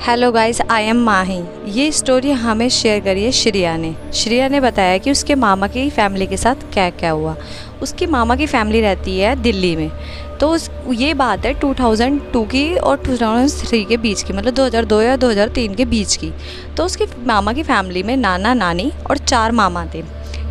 Hello guys, I am माही। ये story हमें share करी है श्रेया ने। श्रेया ने बताया कि उसके मामा की फैमिली के साथ क्या क्या हुआ। उसकी मामा की फैमिली रहती है दिल्ली में। तो ये बात है 2002 की और 2003 के बीच की, मतलब 2002 या 2003 के बीच की। तो उसके मामा की फैमिली में नाना नानी और 4 मामा थे।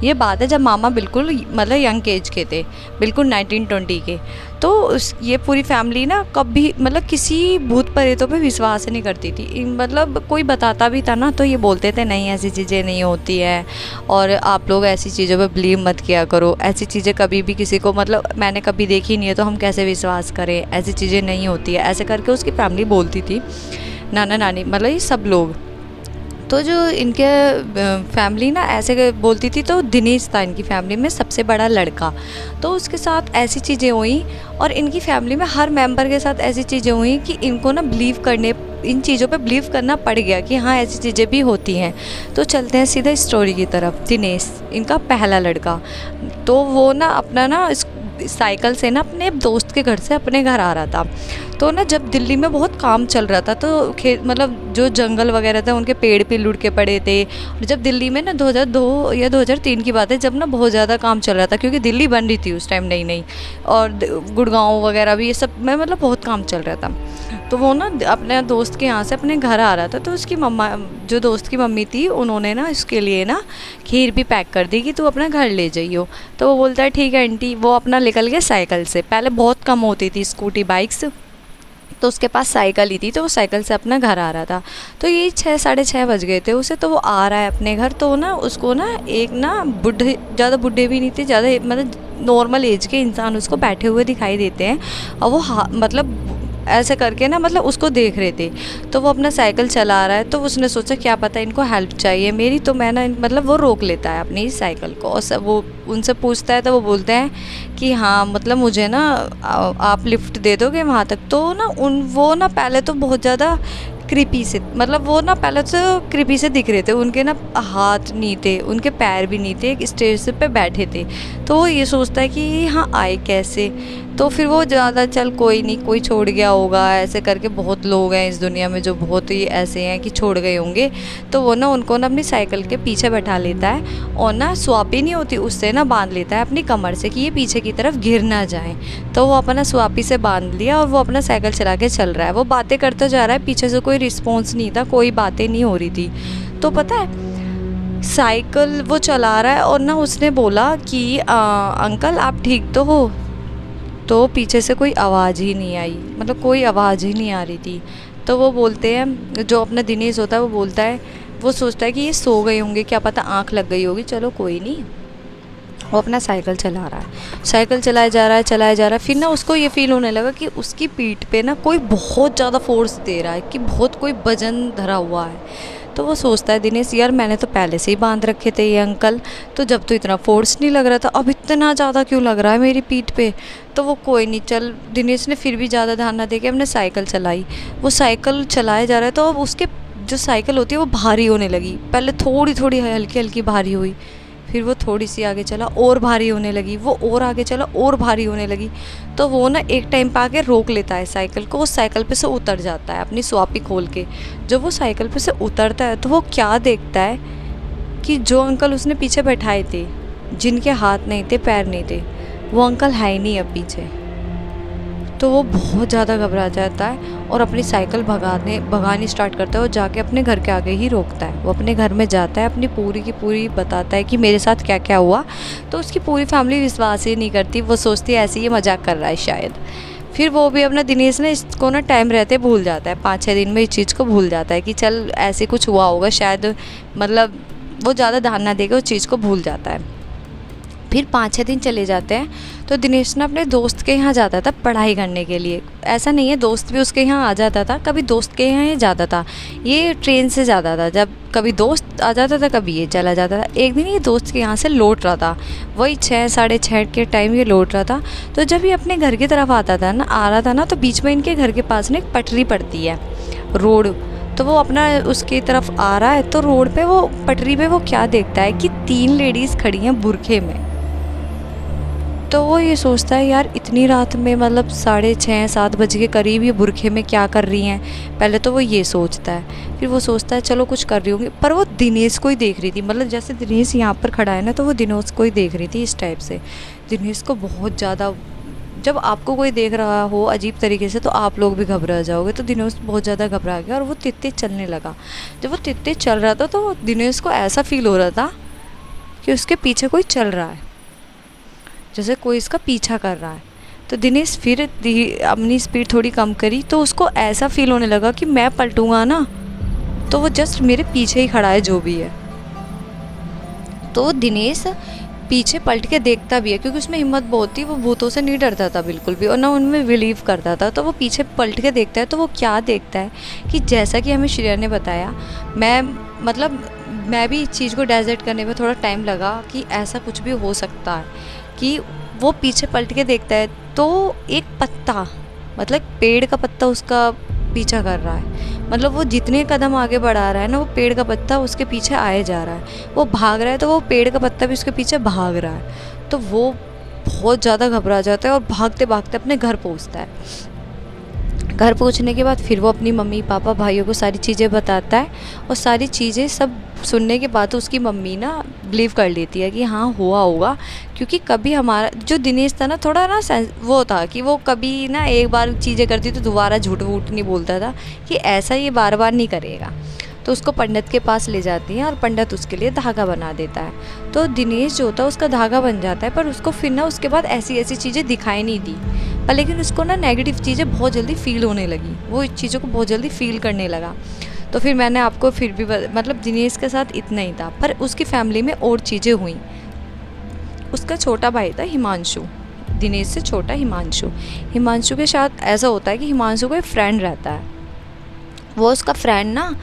ये बात है जब मामा बिल्कुल मतलब यंग एज के थे, बिल्कुल 1920 के। तो ये पूरी फैमिली ना कभी मतलब किसी भूत प्रेतों पे विश्वास नहीं करती थी। मतलब कोई बताता भी था ना तो ये बोलते थे नहीं ऐसी चीज़ें नहीं होती है, और आप लोग ऐसी चीज़ों पे बिलीव मत किया करो। ऐसी चीज़ें कभी भी किसी को मतलब मैंने कभी देखी नहीं है तो हम कैसे विश्वास करें, ऐसी चीज़ें नहीं होती है, ऐसे करके उसकी फैमिली बोलती थी, नाना नानी मतलब ये सब लोग। तो जो इनके फैमिली ना ऐसे बोलती थी। तो दिनेश था इनकी फैमिली में सबसे बड़ा लड़का। तो उसके साथ ऐसी चीज़ें हुई और इनकी फैमिली में हर मेंबर के साथ ऐसी चीज़ें हुई कि इनको ना बिलीव करने, इन चीज़ों पे बिलीव करना पड़ गया कि हाँ ऐसी चीज़ें भी होती हैं। तो चलते हैं सीधा स्टोरी की तरफ। दिनेश इनका पहला लड़का, तो वो ना अपना ना साइकिल से ना अपने दोस्त के घर से अपने घर आ रहा था। तो ना जब दिल्ली में बहुत काम चल रहा था तो खेत मतलब जो जंगल वगैरह थे उनके पेड़ भी लुढ़ के पड़े थे। और जब दिल्ली में ना 2002 या 2003 की बात है, जब ना बहुत ज़्यादा काम चल रहा था क्योंकि दिल्ली बन रही थी उस टाइम नई नई, और गुड़गांव वगैरह भी ये सब में मतलब बहुत काम चल रहा था। तो वो ना अपने दोस्त के यहाँ से अपने घर आ रहा था। तो उसकी मम्मा, जो दोस्त की मम्मी थी, उन्होंने ना इसके लिए ना खीर भी पैक कर दी कि तू अपना घर ले जाइयो। तो वो बोलता है ठीक है आंटी। वो अपना निकल गया साइकिल से। पहले बहुत कम होती थी स्कूटी बाइक्स, तो उसके पास साइकिल ही थी, तो वो साइकिल से अपना घर आ रहा था। तो यही 6 साढ़े 6 बज गए थे उसे। तो वो आ रहा है अपने घर। तो ना उसको ना एक ना बुढ़े, ज़्यादा बुढ़े भी नहीं थे, ज़्यादा मतलब नॉर्मल एज के इंसान उसको बैठे हुए दिखाई देते हैं। और वो मतलब ऐसे करके ना मतलब उसको देख रहे थे। तो वो अपना साइकिल चला रहा है। तो उसने सोचा क्या पता इनको हेल्प चाहिए मेरी, तो मैं ना मतलब वो रोक लेता है अपनी साइकिल को और सब वो उनसे पूछता है। तो वो बोलते हैं कि हाँ मतलब मुझे ना आप लिफ्ट दे दोगे वहाँ तक। तो ना वो ना पहले तो बहुत ज़्यादा कृपी से, मतलब वो ना पहले तो कृपी से दिख रहे थे। उनके ना हाथ नहीं थे, उनके पैर भी नहीं थे, एक स्टेज पे बैठे थे। तो वो ये सोचता है कि हाँ आए कैसे। तो फिर वो ज़्यादा चल कोई नहीं, कोई छोड़ गया होगा, ऐसे करके बहुत लोग हैं इस दुनिया में जो बहुत ही ऐसे हैं कि छोड़ गए होंगे। तो वो ना उनको ना अपनी साइकिल के पीछे बैठा लेता है और ना स्वापी नहीं होती उससे ना बांध लेता है अपनी कमर से कि ये पीछे की तरफ गिर ना जाए। तो वो अपना स्वापी से बांध लिया और वो अपना साइकिल चला के चल रहा है। वो बातें करते जा रहा है, पीछे से कोई रिस्पॉन्स नहीं था, कोई बातें नहीं हो रही थी। तो पता है साइकिल वो चला रहा है और ना उसने बोला कि अंकल आप ठीक तो हो। तो पीछे से कोई आवाज़ ही नहीं आई, मतलब कोई आवाज़ ही नहीं आ रही थी। तो वो बोलते हैं, जो अपना दिनेश होता है वो बोलता है, वो सोचता है कि ये सो गए होंगे, क्या पता आँख लग गई होगी, चलो कोई नहीं। वो अपना साइकिल चला रहा है, साइकिल चलाया जा रहा है चलाया जा रहा है। फिर ना उसको ये फील होने लगा कि उसकी पीठ पे ना कोई बहुत ज़्यादा फोर्स दे रहा है, कि बहुत कोई वजन धरा हुआ है। तो वो सोचता है दिनेश यार मैंने तो पहले से ही बांध रखे थे ये अंकल, तो जब तो इतना फोर्स नहीं लग रहा था, अब इतना ज़्यादा क्यों लग रहा है मेरी पीठ पे। तो वो कोई नहीं, चल दिनेश ने फिर भी ज़्यादा ध्यान ना देके अपने साइकिल चलाई। वो साइकिल चलाया जा रहा है तो अब उसके जो साइकिल होती है वो भारी होने लगी। पहले थोड़ी थोड़ी हल्की हल्की भारी हुई, फिर वो थोड़ी सी आगे चला और भारी होने लगी, वो और आगे चला और भारी होने लगी। तो वो ना एक टाइम पे आके रोक लेता है साइकिल को, वो साइकिल पे से उतर जाता है अपनी स्वापी खोल के। जब वो साइकिल पे से उतरता है तो वो क्या देखता है कि जो अंकल उसने पीछे बैठाए थे, जिनके हाथ नहीं थे पैर नहीं थे, वो अंकल है ही नहीं अब पीछे। तो वो बहुत ज़्यादा घबरा जाता है और अपनी साइकिल भगानी स्टार्ट करता है और जाके अपने घर के आगे ही रोकता है। वो अपने घर में जाता है, अपनी पूरी की पूरी बताता है कि मेरे साथ क्या क्या हुआ। तो उसकी पूरी फैमिली विश्वास ही नहीं करती, वो सोचती है ऐसे ही मजाक कर रहा है शायद। फिर वो भी अपना दिनेश ने इसको ना टाइम रहते भूल जाता है, 5-6 दिन में इस चीज़ को भूल जाता है कि चल ऐसे कुछ हुआ होगा शायद, मतलब वो ज़्यादा ध्यान ना देके उस चीज़ को भूल जाता है। फिर 5-6 दिन चले जाते हैं तो दिनेश ना अपने दोस्त के यहाँ जाता था पढ़ाई करने के लिए। ऐसा नहीं है दोस्त भी उसके यहाँ आ जाता था, कभी दोस्त के यहाँ ही जाता था। ये ट्रेन से जाता था, जब कभी दोस्त आ जाता था कभी ये चला जाता था। एक दिन ये दोस्त के यहाँ से लौट रहा था, वही 6 साढ़े 6 के टाइम ये लौट रहा था। तो जब ये अपने घर की तरफ आता था ना, आ रहा था ना, तो बीच में इनके घर के पास ना एक पटरी पड़ती है, रोड। तो वो अपना उसकी तरफ आ रहा है तो रोड पे वो पटरी पे वो क्या देखता है कि 3 लेडीज़ खड़ी हैं बुरखे में। तो वो ये सोचता है यार इतनी रात में मतलब 6:30-7 बजे के करीब ये बुरखे में क्या कर रही हैं। पहले तो वो ये सोचता है, फिर वो सोचता है चलो कुछ कर रही होंगी, पर वो दिनेश को ही देख रही थी। मतलब जैसे दिनेश यहाँ पर खड़ा है ना, तो वो दिनेश को ही देख रही थी इस टाइप से। दिनेश को बहुत ज़्यादा, जब आपको कोई देख रहा हो अजीब तरीके से तो आप लोग भी घबरा जाओगे। तो दिनेश बहुत ज़्यादा घबरा गया और वो तेज चलने लगा। जब वो तेज चल रहा था तो दिनेश को ऐसा फील हो रहा था कि उसके पीछे कोई चल रहा है, जैसे कोई इसका पीछा कर रहा है। तो दिनेश फिर अपनी स्पीड थोड़ी कम करी, तो उसको ऐसा फील होने लगा कि मैं पलटूंगा ना तो वो जस्ट मेरे पीछे ही खड़ा है जो भी है। तो दिनेश पीछे पलट के देखता भी है, क्योंकि उसमें हिम्मत बहुत थी, वो भूतों से नहीं डरता था बिल्कुल भी और ना उनमें बिलीव करता था। तो वो पीछे पलट के देखता है, तो वो क्या देखता है कि जैसा कि हमें श्रेया ने बताया, मैं भी इस चीज़ को डाइजेस्ट करने में थोड़ा टाइम लगा कि ऐसा कुछ भी हो सकता है। कि वो पीछे पलट के देखता है तो एक पत्ता, मतलब पेड़ का पत्ता उसका पीछा कर रहा है। मतलब वो जितने कदम आगे बढ़ा रहा है ना, वो पेड़ का पत्ता उसके पीछे आए जा रहा है। वो भाग रहा है तो वो पेड़ का पत्ता भी उसके पीछे भाग रहा है। तो वो बहुत ज़्यादा घबरा जाता है और भागते भागते अपने घर पहुंचता है। घर पहुंचने के बाद फिर वो अपनी मम्मी पापा भाइयों को सारी चीज़ें बताता है और सारी चीज़ें सब सुनने के बाद उसकी मम्मी ना बिलीव कर लेती है कि हाँ हुआ होगा। क्योंकि कभी हमारा जो दिनेश था ना, थोड़ा ना वो था कि वो कभी ना एक बार चीज़ें करती तो दोबारा झूठ वूठ नहीं बोलता था, कि ऐसा ये बार बार नहीं करेगा। तो उसको पंडित के पास ले जाती हैं और पंडित उसके लिए धागा बना देता है। तो दिनेश जो होता है उसका धागा बन जाता है, पर उसको फिर ना उसके बाद ऐसी ऐसी चीज़ें दिखाई नहीं दी। पर लेकिन उसको ना नेगेटिव चीज़ें बहुत जल्दी फील होने लगी, वो इस चीज़ों को बहुत जल्दी फील करने लगा। तो फिर मैंने आपको फिर भी मतलब दिनेश के साथ इतना ही था, पर उसकी फैमिली में और चीज़ें हुई। उसका छोटा भाई था हिमांशु, दिनेश से छोटा हिमांशु। हिमांशु के साथ ऐसा होता है कि हिमांशु का एक फ्रेंड रहता है। वो उसका फ्रेंड ना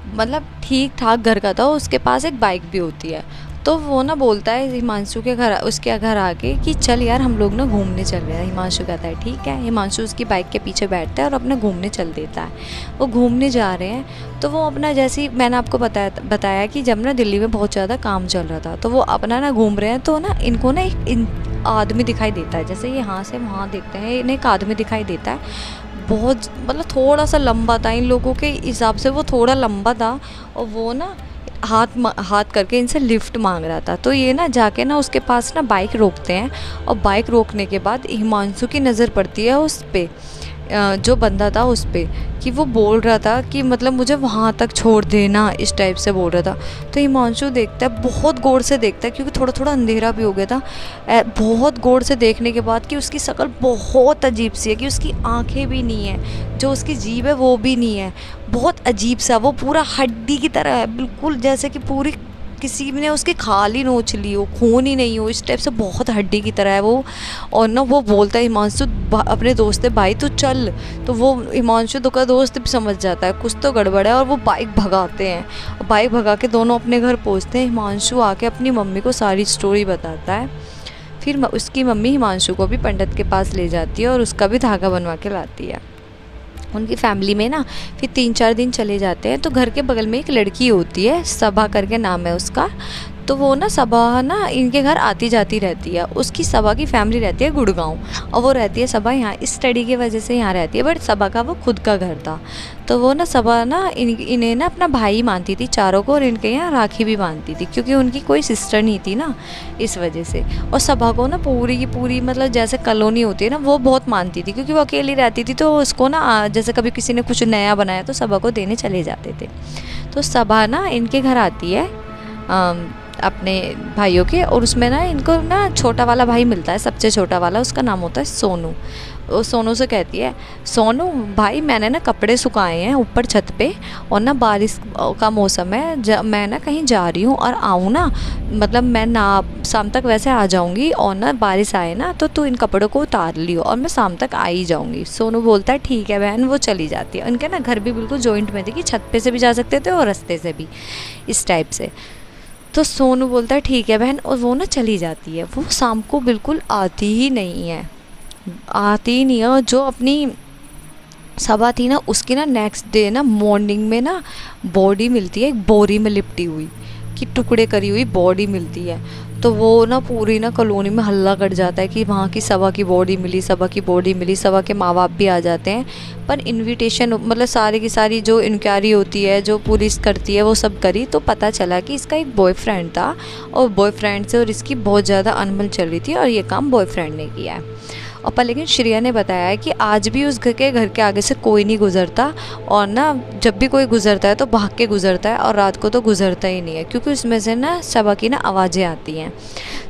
मतलब ठीक ठाक घर का था, उसके पास एक बाइक भी होती है। तो वो ना बोलता है हिमांशु के घर, उसके घर आके कि चल यार हम लोग ना घूमने चल रहे हैं। हिमांशु कहता है ठीक है। हिमांशु उसकी बाइक के पीछे बैठता है और अपना घूमने चल देता है। वो घूमने जा रहे हैं तो वो अपना, जैसे मैंने आपको बताया कि जब ना दिल्ली में बहुत ज़्यादा काम चल रहा था, तो वो अपना ना घूम रहे हैं। तो ना इनको ना एक आदमी दिखाई देता है, जैसे यहाँ से वहाँ देखते हैं इन्हें एक आदमी दिखाई देता है। बहुत मतलब थोड़ा सा लंबा था, इन लोगों के हिसाब से वो थोड़ा लंबा था। और वो ना हाथ करके इनसे लिफ्ट मांग रहा था। तो ये ना जाके ना उसके पास ना बाइक रोकते हैं और बाइक रोकने के बाद हिमांशु की नज़र पड़ती है उस पे, जो बंदा था उस पे, कि वो बोल रहा था कि मतलब मुझे वहाँ तक छोड़ देना, इस टाइप से बोल रहा था। तो हिमांशु देखता है, बहुत गौर से देखता है, क्योंकि थोड़ा थोड़ा अंधेरा भी हो गया था। बहुत गौर से देखने के बाद कि उसकी शक्ल बहुत अजीब सी है, कि उसकी आंखें भी नहीं है, जो उसकी जीभ है वो भी नहीं है, बहुत अजीब सा। वो पूरा हड्डी की तरह है बिल्कुल, जैसे कि पूरी किसी ने उसकी खाल ही नोच ली हो, खून ही नहीं हो, इस टाइप से बहुत हड्डी की तरह है वो। और ना वो बोलता है हिमांशु अपने दोस्त से, भाई तू चल। तो वो हिमांशु का दोस्त भी समझ जाता है कुछ तो गड़बड़ है और वो बाइक भगाते हैं। बाइक भगा के दोनों अपने घर पहुंचते हैं। हिमांशु आके अपनी मम्मी को सारी स्टोरी बताता है। फिर उसकी मम्मी हिमांशु को भी पंडित के पास ले जाती है और उसका भी धागा बनवा के लाती है। उनकी फैमिली में ना फिर 3-4 दिन चले जाते हैं। तो घर के बगल में एक लड़की होती है, सबा करके नाम है उसका। तो वो ना सबा ना इनके घर आती जाती रहती है। उसकी सबा की फैमिली रहती है गुड़गांव, और वो रहती है सबा यहाँ स्टडी की वजह से यहाँ रहती है, बट सबा का वो खुद का घर था। तो वो ना सबा ना इन्हें ना अपना भाई मानती थी चारों को, और इनके यहाँ राखी भी बांधती थी, क्योंकि उनकी कोई सिस्टर नहीं थी ना, इस वजह से। और सबा को ना पूरी की पूरी मतलब जैसे कॉलोनी होती है ना, वो बहुत मानती थी, क्योंकि वो अकेली रहती थी। तो उसको ना जैसे कभी किसी ने कुछ नया बनाया तो सबा को देने चले जाते थे। तो सबा ना इनके घर आती है अपने भाइयों के, और उसमें ना इनको ना छोटा वाला भाई मिलता है, सबसे छोटा वाला, उसका नाम होता है सोनू। वो सोनू से कहती है, सोनू भाई मैंने ना कपड़े सुखाए हैं ऊपर छत पे, और ना बारिश का मौसम है, मैं ना कहीं जा रही हूँ और आऊँ ना, मतलब मैं ना शाम तक वैसे आ जाऊँगी, और ना बारिश आए ना तो तू इन कपड़ों को उतार लियो और मैं शाम तक आ ही जाऊँगी। सोनू बोलता है ठीक है बहन। वो चली जाती है। उनके ना घर भी बिल्कुल जॉइंट में थे, कि छत पे से भी जा सकते थे और रास्ते से भी, इस टाइप से। तो सोनू बोलता है ठीक है बहन, और वो ना चली जाती है। वो शाम को बिल्कुल आती ही नहीं है। और जो अपनी सबा थी ना, उसकी ना नेक्स्ट डे ना मॉर्निंग में ना बॉडी मिलती है, एक बोरी में लिपटी हुई, कि टुकड़े करी हुई बॉडी मिलती है। तो वो ना पूरी ना कॉलोनी में हल्ला कर जाता है कि वहाँ की सबा की बॉडी मिली, सबा की बॉडी मिली। सबा के माँ बाप भी आ जाते हैं, पर इनविटेशन मतलब सारी की सारी जो इंक्वायरी होती है, जो पुलिस करती है, वो सब करी तो पता चला कि इसका एक बॉयफ्रेंड था और बॉयफ्रेंड से और इसकी बहुत ज़्यादा अनबन चल रही थी और ये काम बॉयफ्रेंड ने किया है। और पर लेकिन श्रेया ने बताया है कि आज भी उस घर के आगे से कोई नहीं गुजरता, और ना जब भी कोई गुजरता है तो भाग के गुजरता है और रात को तो गुजरता ही नहीं है, क्योंकि उसमें से ना सबा की ना आवाज़ें आती हैं।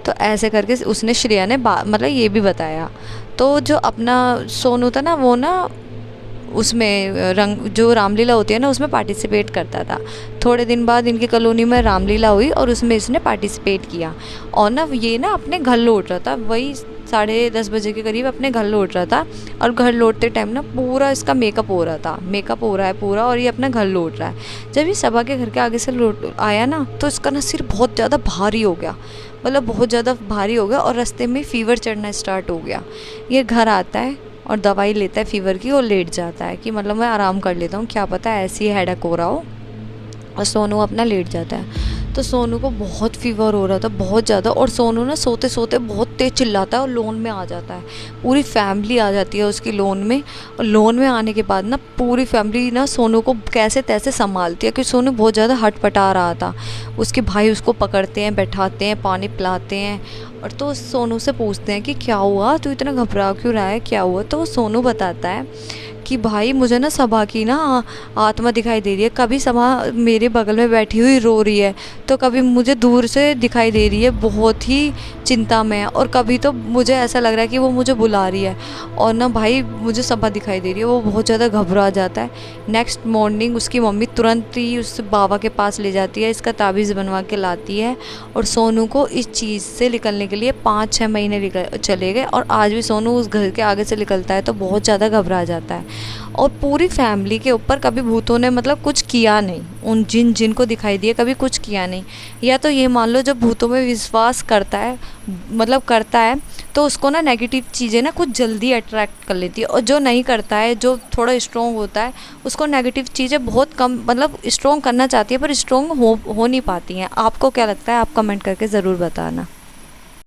तो ऐसे करके उसने श्रेया ने मतलब ये भी बताया। तो जो अपना सोनू था ना, वो ना उसमें रंग जो रामलीला होती है ना उसमें पार्टिसिपेट करता था। थोड़े दिन बाद इनकी कॉलोनी में रामलीला हुई और उसमें इसने पार्टिसिपेट किया, और ना ये ना अपने घर लौट रहा था, वही 10:30 बजे के करीब अपने घर लौट रहा था। और घर लौटते टाइम ना पूरा इसका मेकअप हो रहा था, मेकअप हो रहा है पूरा, और ये अपना घर लौट रहा है। जब ये सबा के घर के आगे से लौट आया ना, तो इसका ना सिर बहुत ज़्यादा भारी हो गया, मतलब बहुत ज़्यादा भारी हो गया, और रास्ते में फ़ीवर चढ़ना स्टार्ट हो गया। ये घर आता है और दवाई लेता है फ़ीवर की और लेट जाता है कि मतलब मैं आराम कर लेता हूँ, क्या पता ऐसी हेडेक हो रहा हो। और सोनू अपना लेट जाता है। तो सोनू को बहुत फ़ीवर हो रहा था, बहुत ज़्यादा, और सोनू ना सोते सोते बहुत तेज़ चिल्लाता है और लोन में आ जाता है। पूरी फैमिली आ जाती है उसकी लोन में, और लोन में आने के बाद ना पूरी फैमिली ना सोनू को कैसे तैसे संभालती है, क्योंकि सोनू बहुत ज़्यादा हटपटा रहा था। उसके भाई उसको पकड़ते हैं, बैठाते हैं, पानी पिलाते हैं, और तो सोनू से पूछते हैं कि क्या हुआ, तू इतना घबरा क्यों रहा है, क्या हुआ। तो सोनू बताता है कि भाई मुझे ना सबा की ना आत्मा दिखाई दे रही है, कभी सबा मेरे बगल में बैठी हुई रो रही है, तो कभी मुझे दूर से दिखाई दे रही है बहुत ही चिंता में है, और कभी तो मुझे ऐसा लग रहा है कि वो मुझे बुला रही है, और ना भाई मुझे सबा दिखाई दे रही है। वो बहुत ज़्यादा घबरा जाता है। नेक्स्ट मॉर्निंग उसकी मम्मी तुरंत ही उस बाबा के पास ले जाती है, इसका ताबीज़ बनवा के लाती है, और सोनू को इस चीज़ से निकलने के लिए 5-6 महीने चले गए, और आज भी सोनू उस घर के आगे से निकलता है तो बहुत ज़्यादा घबरा जाता है। और पूरी फैमिली के ऊपर कभी भूतों ने मतलब कुछ किया नहीं, उन जिनको दिखाई दिया कभी कुछ किया नहीं। या तो ये मान लो जब भूतों में विश्वास करता है, मतलब करता है, तो उसको ना नेगेटिव चीज़ें ना कुछ जल्दी अट्रैक्ट कर लेती है, और जो नहीं करता है, जो थोड़ा स्ट्रॉन्ग होता है, उसको नेगेटिव चीज़ें बहुत कम मतलब स्ट्रॉन्ग करना चाहती है, पर स्ट्रॉन्ग हो नहीं पाती हैं। आपको क्या लगता है, आप कमेंट करके ज़रूर बताना।